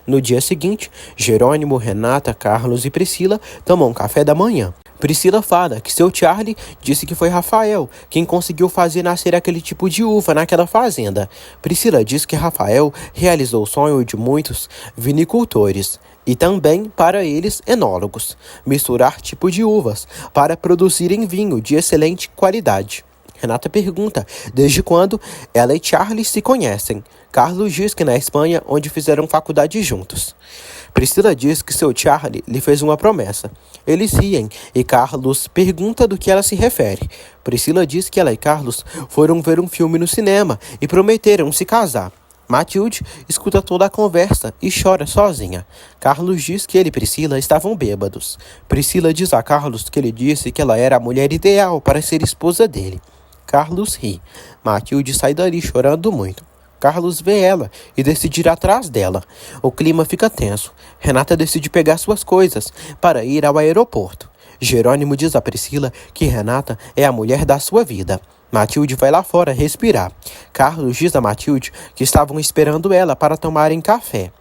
No dia seguinte, Jerônimo, Renata, Carlos e Priscila tomam um café da manhã. Priscila fala que seu Charlie disse que foi Rafael quem conseguiu fazer nascer aquele tipo de uva naquela fazenda. Priscila diz que Rafael realizou o sonho de muitos vinicultores e também, para eles, enólogos, misturar tipo de uvas para produzirem vinho de excelente qualidade. Renata pergunta desde quando ela e Charlie se conhecem. Carlos diz que na Espanha, onde fizeram faculdade juntos. Priscila diz que seu Charlie lhe fez uma promessa. Eles riem e Carlos pergunta do que ela se refere. Priscila diz que ela e Carlos foram ver um filme no cinema e prometeram se casar. Matilde escuta toda a conversa e chora sozinha. Carlos diz que ele e Priscila estavam bêbados. Priscila diz a Carlos que ele disse que ela era a mulher ideal para ser esposa dele. Carlos ri. Matilde sai dali chorando muito. Carlos vê ela e decide ir atrás dela. O clima fica tenso. Renata decide pegar suas coisas para ir ao aeroporto. Jerônimo diz a Priscila que Renata é a mulher da sua vida. Matilde vai lá fora respirar. Carlos diz a Matilde que estavam esperando ela para tomarem café.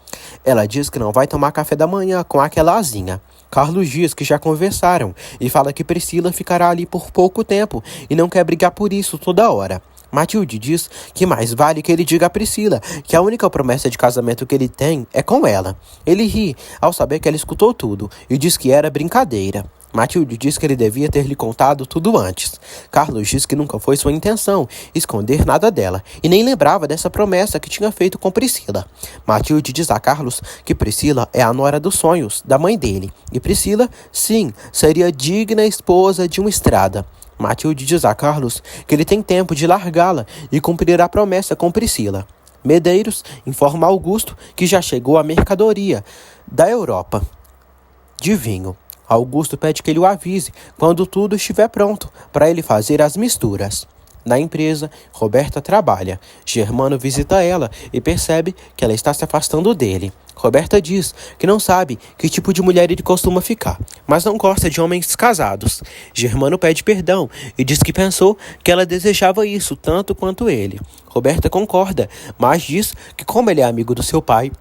Ela diz que não vai tomar café da manhã com aquela asinha. Carlos diz que já conversaram e fala que Priscila ficará ali por pouco tempo e não quer brigar por isso toda hora. Matilde diz que mais vale que ele diga a Priscila que a única promessa de casamento que ele tem é com ela. Ele ri ao saber que ela escutou tudo e diz que era brincadeira. Matilde diz que ele devia ter lhe contado tudo antes. Carlos diz que nunca foi sua intenção esconder nada dela e nem lembrava dessa promessa que tinha feito com Priscila. Matilde diz a Carlos que Priscila é a nora dos sonhos da mãe dele e Priscila, sim, seria digna esposa de uma estrada. Matilde diz a Carlos que ele tem tempo de largá-la e cumprir a promessa com Priscila. Medeiros informa Augusto que já chegou a mercadoria da Europa de vinho. Augusto pede que ele o avise quando tudo estiver pronto para ele fazer as misturas. Na empresa, Roberta trabalha. Germano visita ela e percebe que ela está se afastando dele. Roberta diz que não sabe que tipo de mulher ele costuma ficar, mas não gosta de homens casados. Germano pede perdão e diz que pensou que ela desejava isso tanto quanto ele. Roberta concorda, mas diz que como ele é amigo do seu pai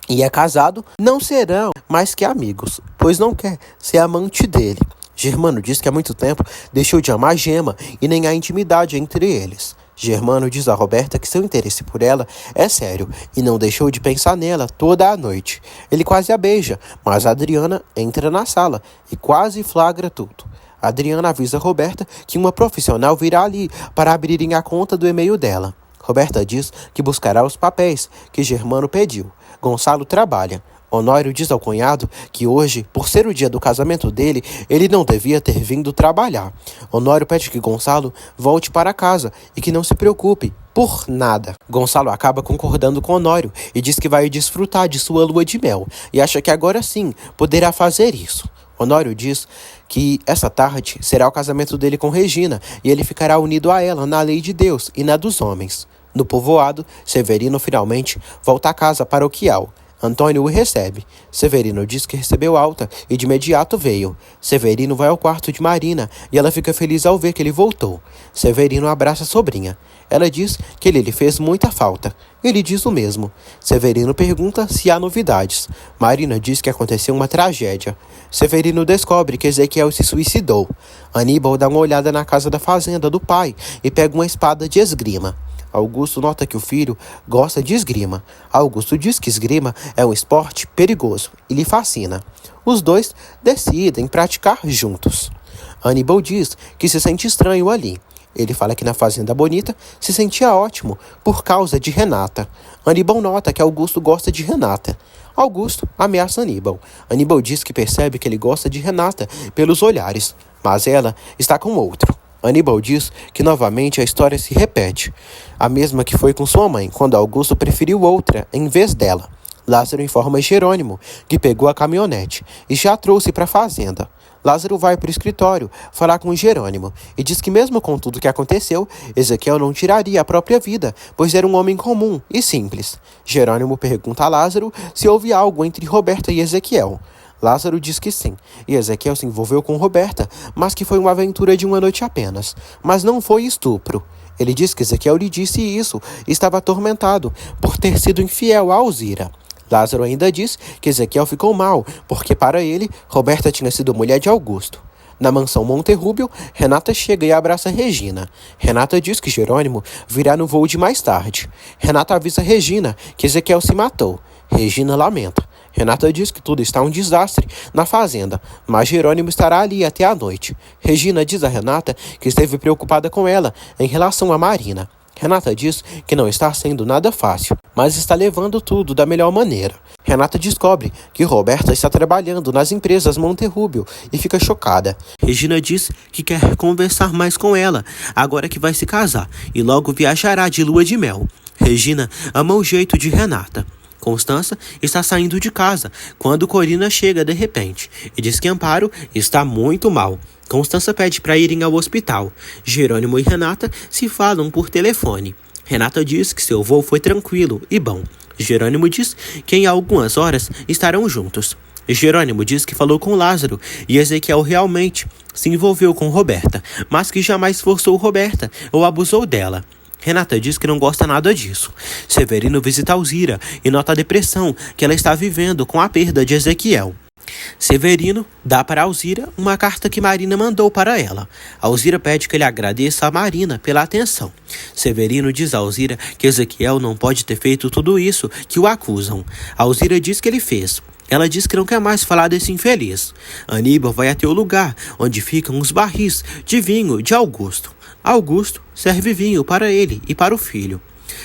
e é casado, não serão mais que amigos, pois não quer ser amante dele. Germano diz que há muito tempo deixou de amar Gema e nem há intimidade entre eles. Germano diz a Roberta que seu interesse por ela é sério e não deixou de pensar nela toda a noite. Ele quase a beija, mas a Adriana entra na sala e quase flagra tudo. A Adriana avisa a Roberta que uma profissional virá ali para abrirem a conta do e-mail dela. Roberta diz que buscará os papéis que Germano pediu. Gonçalo trabalha. Honório diz ao cunhado que hoje, por ser o dia do casamento dele, ele não devia ter vindo trabalhar. Honório pede que Gonçalo volte para casa e que não se preocupe por nada. Gonçalo acaba concordando com Honório e diz que vai desfrutar de sua lua de mel e acha que agora sim poderá fazer isso. Honório diz que essa tarde será o casamento dele com Regina e ele ficará unido a ela na lei de Deus e na dos homens. No povoado, Severino finalmente volta à casa paroquial. Antônio o recebe. Severino diz que recebeu alta e de imediato veio. Severino vai ao quarto de Marina e ela fica feliz ao ver que ele voltou. Severino abraça a sobrinha. Ela diz que ele lhe fez muita falta. Ele diz o mesmo. Severino pergunta se há novidades. Marina diz que aconteceu uma tragédia. Severino descobre que Ezequiel se suicidou. Aníbal dá uma olhada na casa da fazenda do pai e pega uma espada de esgrima. Augusto nota que o filho gosta de esgrima. Augusto diz que esgrima é um esporte perigoso e lhe fascina. Os dois decidem praticar juntos. Aníbal diz que se sente estranho ali. Ele fala que na Fazenda Bonita se sentia ótimo por causa de Renata. Aníbal nota que Augusto gosta de Renata. Augusto ameaça Aníbal. Aníbal diz que percebe que ele gosta de Renata pelos olhares, mas ela está com outro. Aníbal diz que novamente a história se repete, a mesma que foi com sua mãe, quando Augusto preferiu outra em vez dela. Lázaro informa Jerônimo que pegou a caminhonete e já a trouxe para a fazenda. Lázaro vai para o escritório falar com Jerônimo e diz que mesmo com tudo que aconteceu, Ezequiel não tiraria a própria vida, pois era um homem comum e simples. Jerônimo pergunta a Lázaro se houve algo entre Roberta e Ezequiel. Lázaro diz que sim, e Ezequiel se envolveu com Roberta, mas que foi uma aventura de uma noite apenas. Mas não foi estupro. Ele diz que Ezequiel lhe disse isso e estava atormentado por ter sido infiel a Alzira. Lázaro ainda diz que Ezequiel ficou mal, porque para ele, Roberta tinha sido mulher de Augusto. Na mansão Monterrúbio, Renata chega e abraça Regina. Renata diz que Jerônimo virá no voo de mais tarde. Renata avisa Regina que Ezequiel se matou. Regina lamenta. Renata diz que tudo está um desastre na fazenda, mas Jerônimo estará ali até a noite. Regina diz a Renata que esteve preocupada com ela em relação a Marina. Renata diz que não está sendo nada fácil, mas está levando tudo da melhor maneira. Renata descobre que Roberta está trabalhando nas empresas Monterrúbio e fica chocada. Regina diz que quer conversar mais com ela, agora que vai se casar, e logo viajará de lua de mel. Regina ama o jeito de Renata. Constança está saindo de casa quando Corina chega de repente e diz que Amparo está muito mal. Constança pede para irem ao hospital. Jerônimo e Renata se falam por telefone. Renata diz que seu voo foi tranquilo e bom. Jerônimo diz que em algumas horas estarão juntos. Jerônimo diz que falou com Lázaro e Ezequiel realmente se envolveu com Roberta, mas que jamais forçou Roberta ou abusou dela. Renata diz que não gosta nada disso. Severino visita Alzira e nota a depressão que ela está vivendo com a perda de Ezequiel. Severino dá para Alzira uma carta que Marina mandou para ela. Alzira pede que ele agradeça a Marina pela atenção. Severino diz a Alzira que Ezequiel não pode ter feito tudo isso que o acusam. Alzira diz que ele fez. Ela diz que não quer mais falar desse infeliz. Aníbal vai até o lugar onde ficam os barris de vinho de Augusto. Augusto serve vinho para ele e para o filho.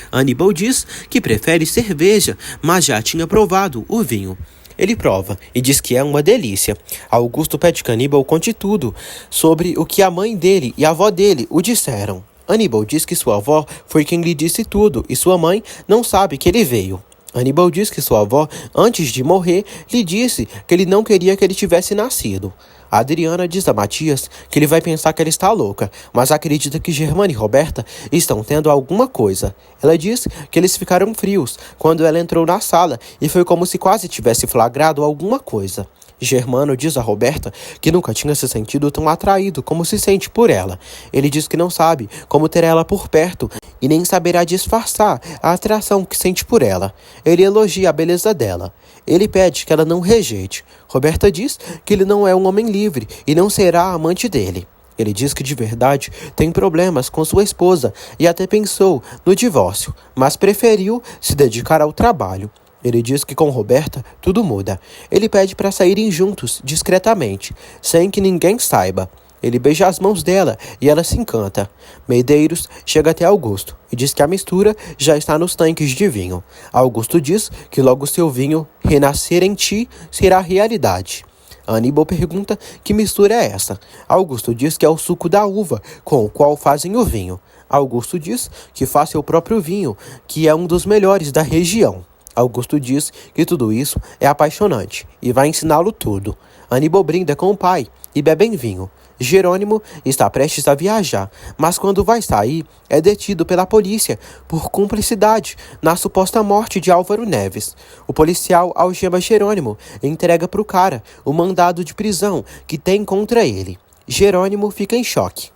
Aníbal diz que prefere cerveja, mas já tinha provado o vinho. Ele prova e diz que é uma delícia. Augusto pede que Aníbal conte tudo sobre o que a mãe dele e a avó dele o disseram. Aníbal diz que sua avó foi quem lhe disse tudo e sua mãe não sabe que ele veio. Aníbal diz que sua avó, antes de morrer, lhe disse que ele não queria que ele tivesse nascido. A Adriana diz a Matias que ele vai pensar que ela está louca, mas acredita que Germana e Roberta estão tendo alguma coisa. Ela diz que eles ficaram frios quando ela entrou na sala e foi como se quase tivesse flagrado alguma coisa. Germano diz a Roberta que nunca tinha se sentido tão atraído como se sente por ela. Ele diz que não sabe como ter ela por perto e nem saberá disfarçar a atração que sente por ela. Ele elogia a beleza dela. Ele pede que ela não rejeite. Roberta diz que ele não é um homem livre e não será amante dele. Ele diz que de verdade tem problemas com sua esposa e até pensou no divórcio, mas preferiu se dedicar ao trabalho. Ele diz que com Roberta tudo muda. Ele pede para saírem juntos, discretamente, sem que ninguém saiba. Ele beija as mãos dela e ela se encanta. Medeiros chega até Augusto e diz que a mistura já está nos tanques de vinho. Augusto diz que logo seu vinho renascer em ti será realidade. Aníbal pergunta que mistura é essa. Augusto diz que é o suco da uva com o qual fazem o vinho. Augusto diz que faz seu próprio vinho, que é um dos melhores da região. Augusto diz que tudo isso é apaixonante e vai ensiná-lo tudo. Aníbal brinda com o pai e bebem vinho. Jerônimo está prestes a viajar, mas quando vai sair, é detido pela polícia por cumplicidade na suposta morte de Álvaro Neves. O policial algema Jerônimo e entrega para o cara o mandado de prisão que tem contra ele. Jerônimo fica em choque.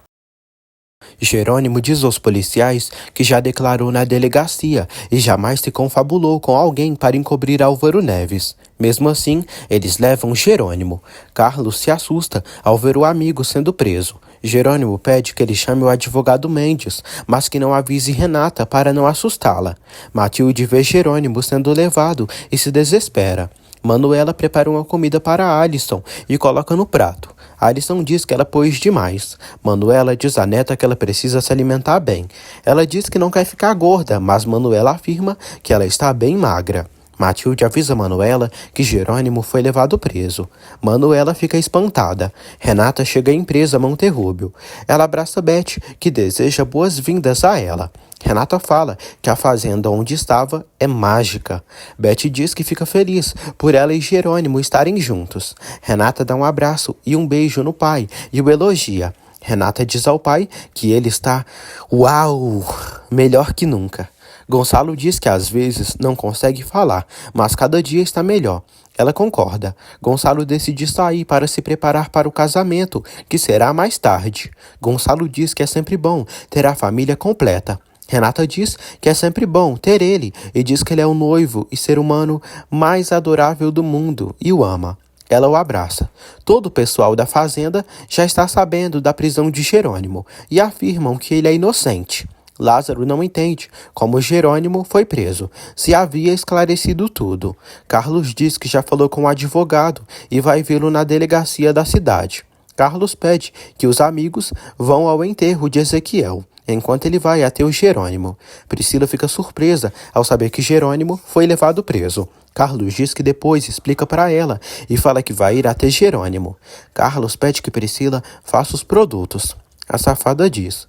Jerônimo diz aos policiais que já declarou na delegacia e jamais se confabulou com alguém para encobrir Álvaro Neves. Mesmo assim, eles levam Jerônimo. Carlos se assusta ao ver o amigo sendo preso. Jerônimo pede que ele chame o advogado Mendes, mas que não avise Renata para não assustá-la. Matilde vê Jerônimo sendo levado e se desespera. Manuela prepara uma comida para Alisson e coloca no prato. Alisson diz que ela pôs demais. Manuela diz à neta que ela precisa se alimentar bem. Ela diz que não quer ficar gorda, mas Manuela afirma que ela está bem magra. Matilde avisa Manuela que Jerônimo foi levado preso. Manuela fica espantada. Renata chega à empresa Monterrúbio. Ela abraça Beth, que deseja boas-vindas a ela. Renata fala que a fazenda onde estava é mágica. Beth diz que fica feliz por ela e Jerônimo estarem juntos. Renata dá um abraço e um beijo no pai e o elogia. Renata diz ao pai que ele está, uau, melhor que nunca. Gonçalo diz que às vezes não consegue falar, mas cada dia está melhor. Ela concorda. Gonçalo decide sair para se preparar para o casamento, que será mais tarde. Gonçalo diz que é sempre bom ter a família completa. Renata diz que é sempre bom ter ele e diz que ele é o noivo e ser humano mais adorável do mundo e o ama. Ela o abraça. Todo o pessoal da fazenda já está sabendo da prisão de Jerônimo e afirmam que ele é inocente. Lázaro não entende como Jerônimo foi preso, se havia esclarecido tudo. Carlos diz que já falou com o advogado e vai vê-lo na delegacia da cidade. Carlos pede que os amigos vão ao enterro de Ezequiel, enquanto ele vai até o Jerônimo. Priscila fica surpresa ao saber que Jerônimo foi levado preso. Carlos diz que depois explica para ela e fala que vai ir até Jerônimo. Carlos pede que Priscila faça os produtos. A safada diz: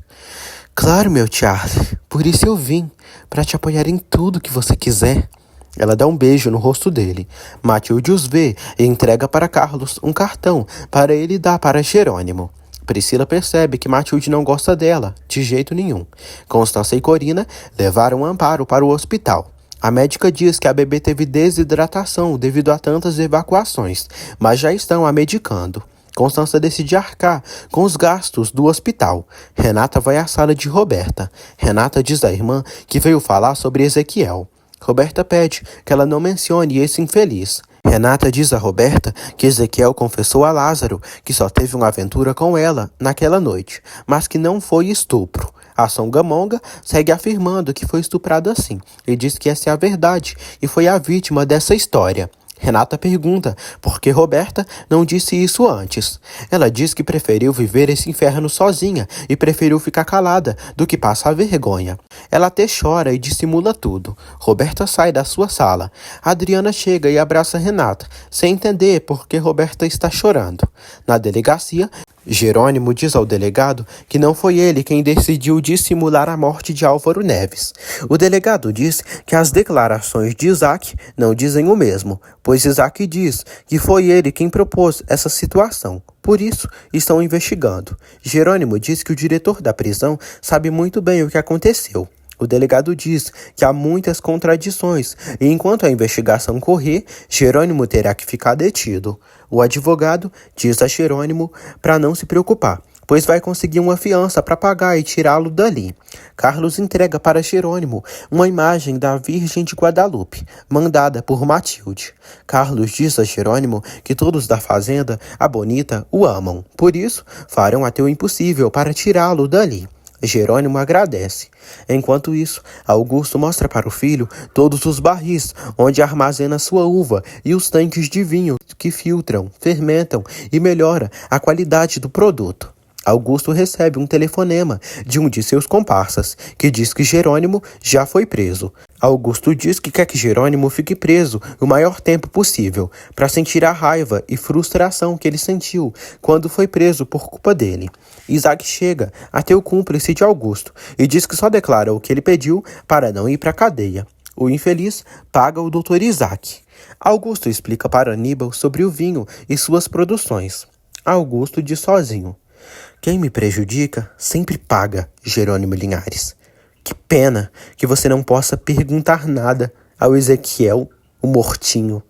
"Claro, meu Charlie, por isso eu vim, para te apoiar em tudo que você quiser." Ela dá um beijo no rosto dele. Matilde os vê e entrega para Carlos um cartão para ele dar para Jerônimo. Priscila percebe que Matilde não gosta dela, de jeito nenhum. Constância e Corina levaram Amparo para o hospital. A médica diz que a bebê teve desidratação devido a tantas evacuações, mas já estão a medicando. Constância decide arcar com os gastos do hospital. Renata vai à sala de Roberta. Renata diz à irmã que veio falar sobre Ezequiel. Roberta pede que ela não mencione esse infeliz. Renata diz a Roberta que Ezequiel confessou a Lázaro que só teve uma aventura com ela naquela noite, mas que não foi estupro. A Songamonga segue afirmando que foi estuprada sim e diz que essa é a verdade e foi a vítima dessa história. Renata pergunta por que Roberta não disse isso antes. Ela diz que preferiu viver esse inferno sozinha e preferiu ficar calada do que passar vergonha. Ela até chora e dissimula tudo. Roberta sai da sua sala. Adriana chega e abraça Renata, sem entender por que Roberta está chorando. Na delegacia, Jerônimo diz ao delegado que não foi ele quem decidiu dissimular a morte de Álvaro Neves. O delegado diz que as declarações de Isaac não dizem o mesmo, pois Isaac diz que foi ele quem propôs essa situação. Por isso, estão investigando. Jerônimo diz que o diretor da prisão sabe muito bem o que aconteceu. O delegado diz que há muitas contradições e, enquanto a investigação correr, Jerônimo terá que ficar detido. O advogado diz a Jerônimo para não se preocupar, pois vai conseguir uma fiança para pagar e tirá-lo dali. Carlos entrega para Jerônimo uma imagem da Virgem de Guadalupe, mandada por Matilde. Carlos diz a Jerônimo que todos da fazenda, a Bonita, o amam, por isso farão até o impossível para tirá-lo dali. Jerônimo agradece. Enquanto isso, Augusto mostra para o filho todos os barris onde armazena sua uva e os tanques de vinho que filtram, fermentam e melhoram a qualidade do produto. Augusto recebe um telefonema de um de seus comparsas, que diz que Jerônimo já foi preso. Augusto diz que quer que Jerônimo fique preso o maior tempo possível, para sentir a raiva e frustração que ele sentiu quando foi preso por culpa dele. Isaac chega até o cúmplice de Augusto e diz que só declara o que ele pediu para não ir para a cadeia. O infeliz paga o Dr. Isaac. Augusto explica para Aníbal sobre o vinho e suas produções. Augusto diz sozinho: "Quem me prejudica sempre paga, Jerônimo Linhares. Que pena que você não possa perguntar nada ao Ezequiel, o mortinho."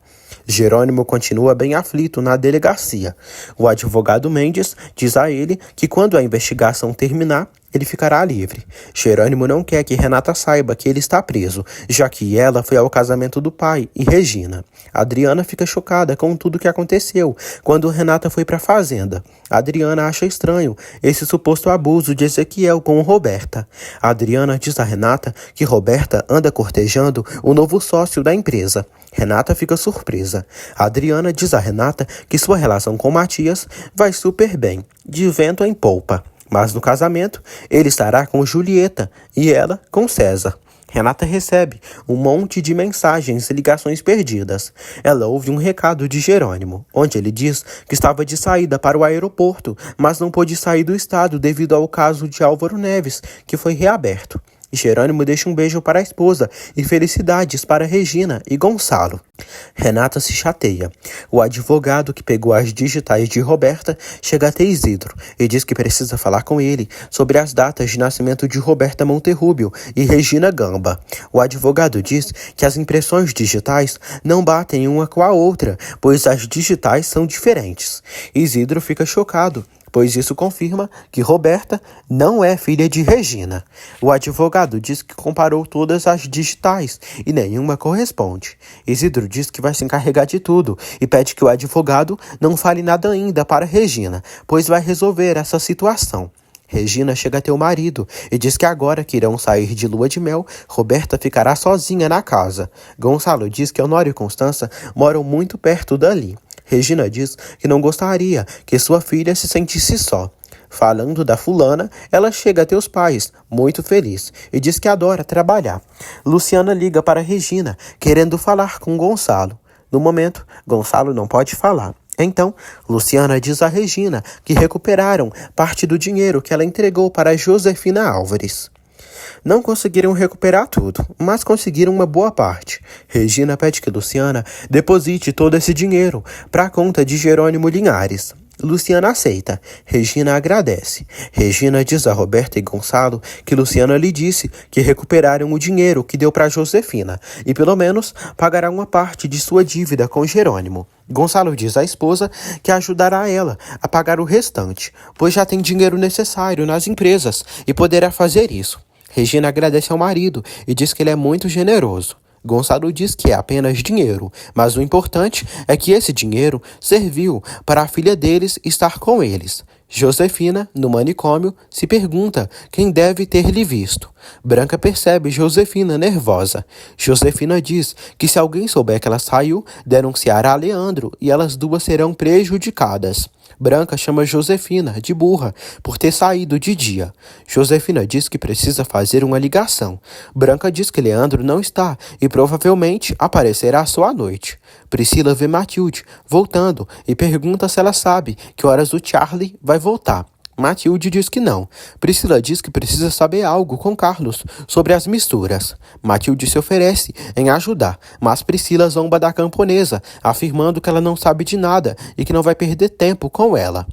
Jerônimo continua bem aflito na delegacia. O advogado Mendes diz a ele que quando a investigação terminar, ele ficará livre. Jerônimo não quer que Renata saiba que ele está preso, já que ela foi ao casamento do pai e Regina. Adriana fica chocada com tudo que aconteceu quando Renata foi para a fazenda. Adriana acha estranho esse suposto abuso de Ezequiel com Roberta. Adriana diz a Renata que Roberta anda cortejando o novo sócio da empresa. Renata fica surpresa. Adriana diz a Renata que sua relação com Matias vai super bem, de vento em polpa. Mas no casamento, ele estará com Julieta e ela com César. Renata recebe um monte de mensagens e ligações perdidas. Ela ouve um recado de Jerônimo, onde ele diz que estava de saída para o aeroporto, mas não pôde sair do estado devido ao caso de Álvaro Neves, que foi reaberto. Jerônimo deixa um beijo para a esposa e felicidades para Regina e Gonçalo. Renata se chateia. O advogado que pegou as digitais de Roberta chega até Isidro e diz que precisa falar com ele sobre as datas de nascimento de Roberta Monterrúbio e Regina Gamba. O advogado diz que as impressões digitais não batem uma com a outra, pois as digitais são diferentes. Isidro fica chocado, pois isso confirma que Roberta não é filha de Regina. O advogado diz que comparou todas as digitais e nenhuma corresponde. Isidro diz que vai se encarregar de tudo e pede que o advogado não fale nada ainda para Regina, pois vai resolver essa situação. Regina chega até o marido e diz que agora que irão sair de lua de mel, Roberta ficará sozinha na casa. Gonçalo diz que Honório e Constança moram muito perto dali. Regina diz que não gostaria que sua filha se sentisse só. Falando da fulana, ela chega até os pais, muito feliz, e diz que adora trabalhar. Luciana liga para Regina, querendo falar com Gonçalo. No momento, Gonçalo não pode falar. Então, Luciana diz a Regina que recuperaram parte do dinheiro que ela entregou para Josefina Álvares. Não conseguiram recuperar tudo, mas conseguiram uma boa parte. Regina pede que Luciana deposite todo esse dinheiro para a conta de Jerônimo Linhares. Luciana aceita. Regina agradece. Regina diz a Roberta e Gonçalo que Luciana lhe disse que recuperaram o dinheiro que deu para Josefina e pelo menos pagará uma parte de sua dívida com Jerônimo. Gonçalo diz à esposa que ajudará ela a pagar o restante, pois já tem dinheiro necessário nas empresas e poderá fazer isso. Regina agradece ao marido e diz que ele é muito generoso. Gonçalo diz que é apenas dinheiro, mas o importante é que esse dinheiro serviu para a filha deles estar com eles. Josefina, no manicômio, se pergunta quem deve ter lhe visto. Branca percebe Josefina nervosa. Josefina diz que se alguém souber que ela saiu, denunciará Leandro e elas duas serão prejudicadas. Branca chama Josefina de burra por ter saído de dia. Josefina diz que precisa fazer uma ligação. Branca diz que Leandro não está e provavelmente aparecerá só à noite. Priscila vê Matilde voltando e pergunta se ela sabe que horas o Charlie vai voltar. Matilde diz que não. Priscila diz que precisa saber algo com Carlos sobre as misturas. Matilde se oferece em ajudar, mas Priscila zomba da camponesa, afirmando que ela não sabe de nada e que não vai perder tempo com ela.